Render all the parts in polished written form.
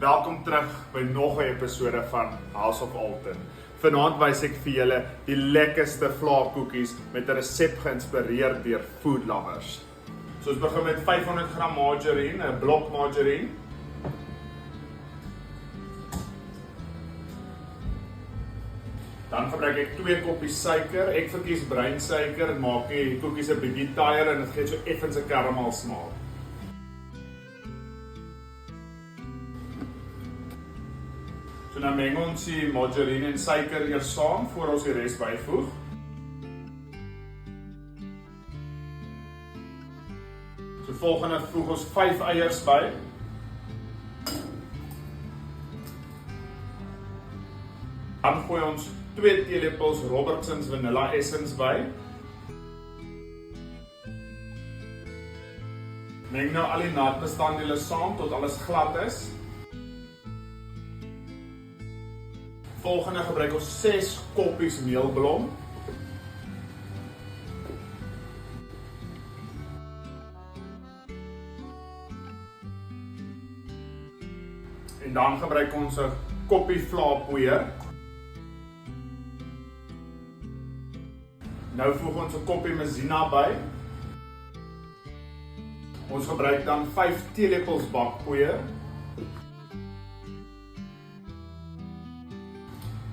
Welkom terug by nog 'n episode van House of Alton. Vanaand wys ek vir julle die lekkerste vlaakoekies met 'n resep geïnspireer deur food lovers. So ons begin met 500 gram margarine, 'n blok margarine. Dan gebruik ek 2 koppies suiker. Ek verkies bruin suiker, dit maak die koekies 'n bietjie taaier en dit gee so effens 'n karamel smaak. So nou meng ons die margarine en suiker eers saam voor ons die res byvoeg. So volgende voeg ons 5 eiers by. Dan gooi ons 2 teelepels Robertson's vanilla essence by. Meng nou al die natbestanddele saam tot alles glad is. Volgende gebruik ons 6 koppies meelblom. En dan gebruik ons 'n koppie vlaapoeier. Nou voeg ons 'n koppie maizena by. Ons gebruik dan 5 teelepels bakpoeier.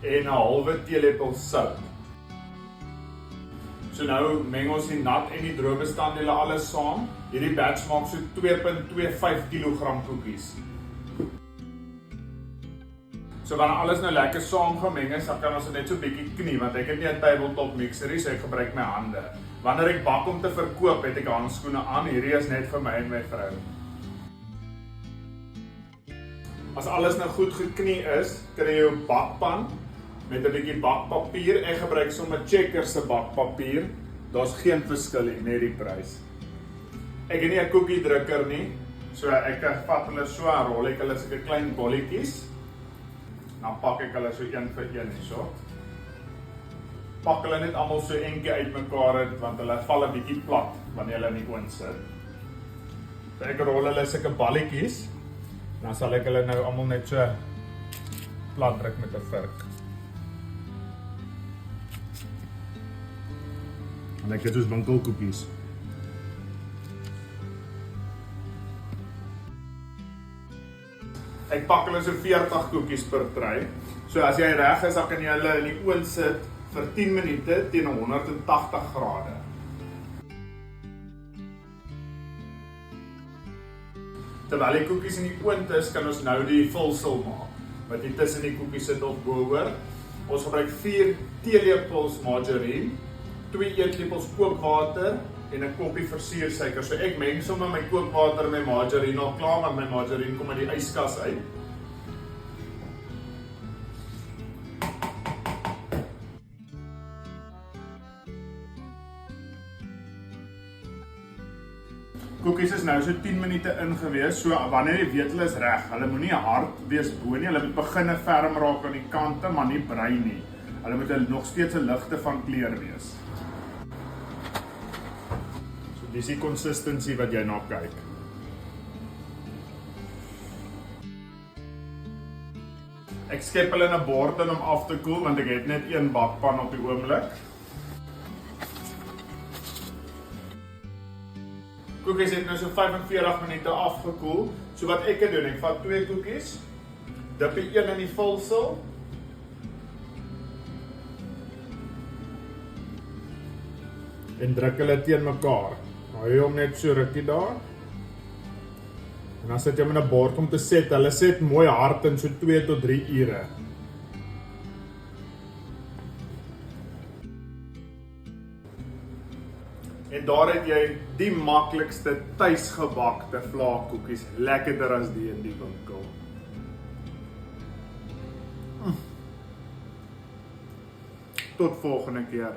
En 'n halwe teelepel sout. So nou meng ons die nat en die droë bestanddele alles saam. Hierdie batch maak so 2.25 kg koekies. So wanneer alles nou lekker saamgemeng is, dan kan ons dit net so bietjie knie, want ek het nie 'n tabletop mixer nie, so ek gebruik my hande. Wanneer ek bak om te verkoop, het ek handskoene aan. Hierdie is net vir my en my vrou. As alles nou goed geknie is, kry jy jou bakpan met 'n bietjie bakpapier. Ek gebruik sommer Checkers se bakpapier. Daar's geen verskil nie, net die prys. Ek het nie 'n koekie drukker nie, so ek vat hulle so en rol ek hulle sulke klein bolletjies. Dan pak ek hulle so een vir een hierso. Pak hulle net almal so entjie uitmekaar uit, want hulle val 'n bietjie plat wanneer hulle in die oond sit. So ek rol hulle sulke balletjies. Dan sal ek hulle nou almal net so plat druk met 'n vurk. En ek het soos winkelkoekies. Ek pak hulle so 40 koekies per tray. So as jy reg is, dan kan jy hulle in die oond sit vir 10 minute teen 180 grade. Terwyl die koekies in die oond is, kan ons nou die vulsel maak, wat hier tussen die koekies sit of bo-oor. Ons gebruik 4 teelepels margarine, 2 eetlepels kookwater en 'n koppie versuursuiker. So ek meng sommer my kookwater en my margarine al klaar, want my margarine kom uit die yskas uit. Koekies is nou so 10 minute ingewees, so wanneer jy weet hulle is reg, hulle moenie hard wees bo nie, hulle moet begin ferm raak aan die kante, maar nie bruin nie. Hulle moet nog steeds 'n ligte van kleur wees. So dis die consistency wat jy na kyk. Ek skep hulle in 'n bord in om af te koel, want ek het net een bakpan op die oomblik. Koekies het nou so 45 minute afgekoel. So wat ek doen, ek vat 2 koekies, dip die een in die vulsel. En druk hulle teen mekaar. Hou jy hom net so rukkie daar. En dan sit jy hom in 'n bord om te set. Hulle set mooi hard in so 2 tot 3 ure. En daar het jy die maklikste tuisgebakte vlaakoekies, lekkerder as die in die winkel. Tot volgende keer.